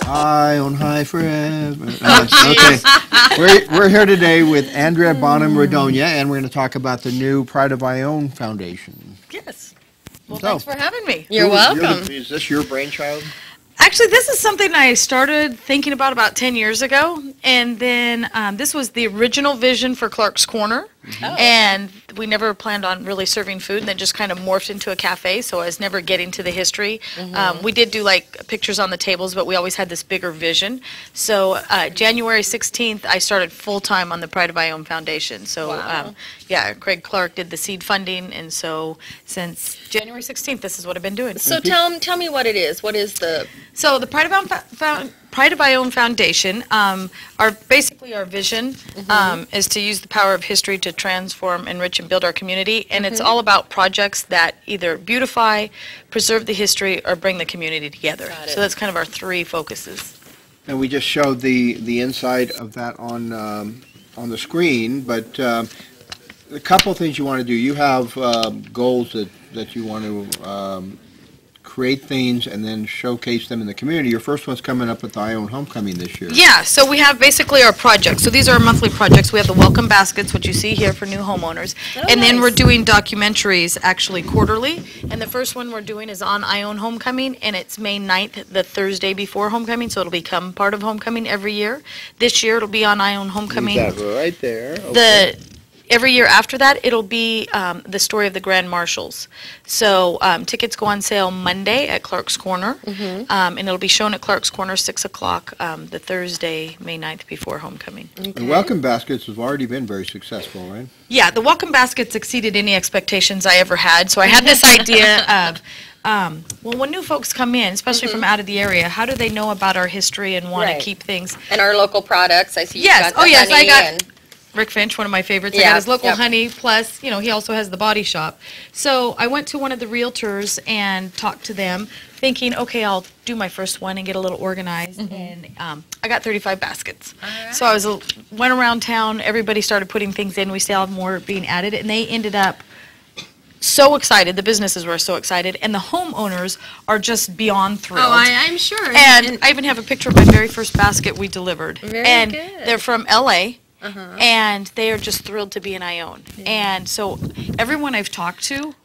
High on high forever. Okay, we're here today with Andrea Bonham Redonia, and we're going to talk about the new Pride of Ione Foundation. Yes. Well, thanks for having me. You're welcome. Is this your brainchild? Actually, this is something I started thinking about 10 years ago, and then this was the original vision for Clark's Corner, and we never planned on really serving food, and then just kind of morphed into a cafe, so I was never getting to the history. We did do like pictures on the tables, but we always had this bigger vision. So January 16th, I started full-time on the Pride of Ione Foundation. So yeah, Craig Clark did the seed funding, and so since January 16th, this is what I've been doing. So tell me what it is. What is the... So the Pride of Ione Foundation, basically our vision is to use the power of history to transform, enrich, and build our community. And it's all about projects that either beautify, preserve the history, or bring the community together. So that's kind of our three focuses. And we just showed the inside of that on the screen, but a couple of things you want to do. You have goals that you want to create things and then showcase them in the community. Your first one's coming up with the Ione Homecoming this year. Yeah, so we have basically our projects. So these are our monthly projects. We have the welcome baskets, which you see here for new homeowners. And then we're doing documentaries actually quarterly. And the first one we're doing is on Ione Homecoming, and it's May 9th, the Thursday before Homecoming, so it'll become part of Homecoming every year. This year it'll be on Ione Homecoming. Leave that right there. Okay. Every year after that, it'll be the story of the Grand Marshals. So tickets go on sale Monday at Clark's Corner, and it'll be shown at Clark's Corner 6 o'clock the Thursday, May 9th, before Homecoming. The welcome baskets have already been very successful, right? Yeah, the welcome baskets exceeded any expectations I ever had. So I had this idea of, well, when new folks come in, especially from out of the area, how do they know about our history and want to keep things? And our local products. I see you Yes, got the honey I got... and Rick Finch, one of my favorites. I got his local honey, plus, you know, he also has the body shop. So I went to one of the realtors and talked to them, thinking, okay, I'll do my first one and get a little organized. And I got 35 baskets. So I went around town, everybody started putting things in. We still have more being added, and they ended up so excited. The businesses were so excited, and the homeowners are just beyond thrilled. Oh, I'm sure. And I even have a picture of my very first basket we delivered. Very and good. They're from L.A., and they are just thrilled to be in Ione. And so everyone I've talked to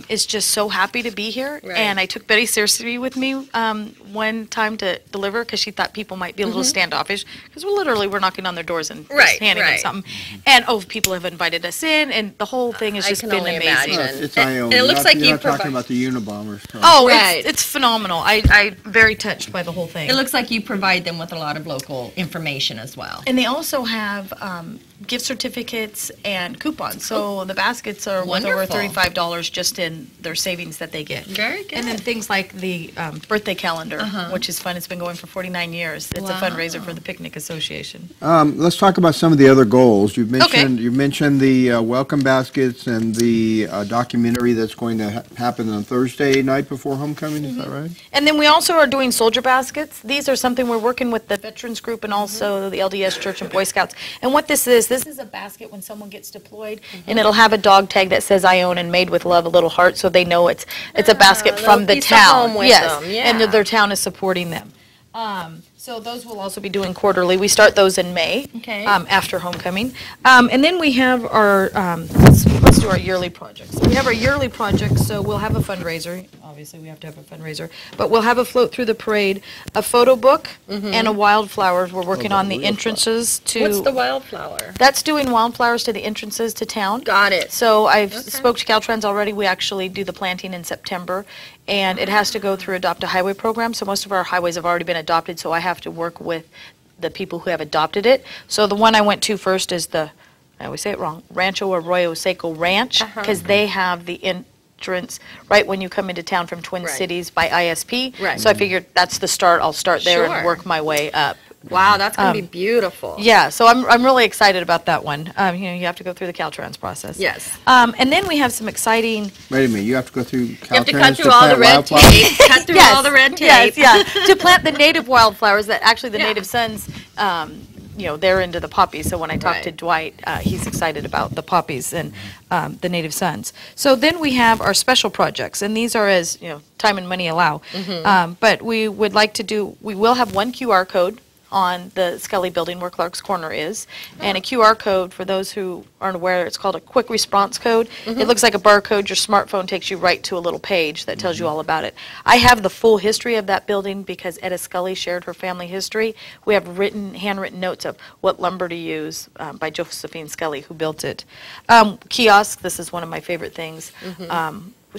is just so happy to be here. And I took Betty seriously with me one time to deliver because she thought people might be a little standoffish, because we're knocking on their doors and just handing them something. And people have invited us in, and the whole thing has just been amazing. It's Ione. And it looks like you're not talking about the Unabomber stuff. Oh, it's phenomenal. I'm very touched by the whole thing. It looks like you provide them with a lot of local information as well. And they also have gift certificates and coupons. So the baskets are worth over $35 just in their savings that they get. Very good. And then things like the birthday calendar, which is fun. It's been going for 49 years. It's a fundraiser for the Picnic Association. Let's talk about some of the other goals. You've mentioned the welcome baskets and the documentary that's going to happen on Thursday night before Homecoming. Is that right? And then we also are doing soldier baskets. These are something we're working with the Veterans Group and also the LDS Church and Boy Scouts. And what this is a basket when someone gets deployed, and it'll have a dog tag that says Ione and made with love, a little heart, so they know it's a basket from the town. Yes, and their town is supporting them. So those we'll also be doing quarterly. We start those in May, after Homecoming. And then we have our, let's do our yearly projects. We have our yearly projects, so we'll have a fundraiser. Obviously, we have to have a fundraiser. But we'll have a float through the parade, a photo book, and a wildflowers. We're working on the entrances to... What's the wildflower? That's doing wildflowers to the entrances to town. Got it. So I've spoke to Caltrans already. We actually do the planting in September, and it has to go through Adopt a Highway program. So most of our highways have already been adopted, so I have to work with the people who have adopted it. So the one I went to first is I always say it wrong, Rancho Arroyo Seco Ranch, because they have the entrance right when you come into town from Twin Cities by ISP. So I figured that's the start. I'll start there and work my way up. Wow, that's going to be beautiful. Yeah, so I'm really excited about that one. You have to go through the Caltrans process. Yes. And then we have some exciting... Wait a minute, you have to go through Caltrans You have to cut through all the red tape. Cut through all the red tape. Yes, to plant the native wildflowers that actually the Native Sons they're into the poppies. So when I talked to Right. Dwight, he's excited about the poppies and the native sons. So then we have our special projects, and these are as, time and money allow. But we would like to we will have one QR code on the Scully building where Clark's Corner is, and a QR code, for those who aren't aware, it's called a quick response code. It looks like a barcode. Your smartphone takes you right to a little page that tells you all about it. I have the full history of that building because Etta Scully shared her family history. We have handwritten notes of what lumber to use by Josephine Scully, who built it. Kiosk, this is one of my favorite things.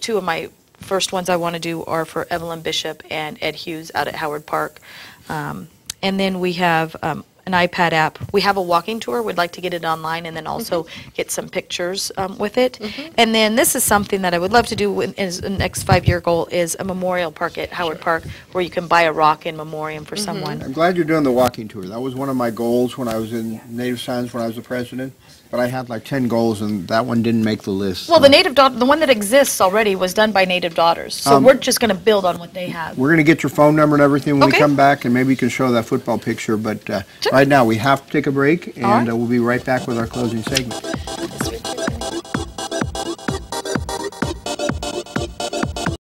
Two of my first ones I want to do are for Evelyn Bishop and Ed Hughes out at Howard Park. And then we have an iPad app. We have a walking tour. We'd like to get it online and then also get some pictures with it. And then this is something that I would love to do as the next 5-year goal is a memorial park at Howard Park where you can buy a rock in memoriam for someone. I'm glad you're doing the walking tour. That was one of my goals when I was in Native Science when I was the president. But I had like 10 goals, and that one didn't make the list. Well, the one that exists already was done by Native Daughters. So we're just going to build on what they have. We're going to get your phone number and everything when we Okay. come back, and maybe you can show that football picture. But Sure. right now, we have to take a break, and right. we'll be right back with our closing segment.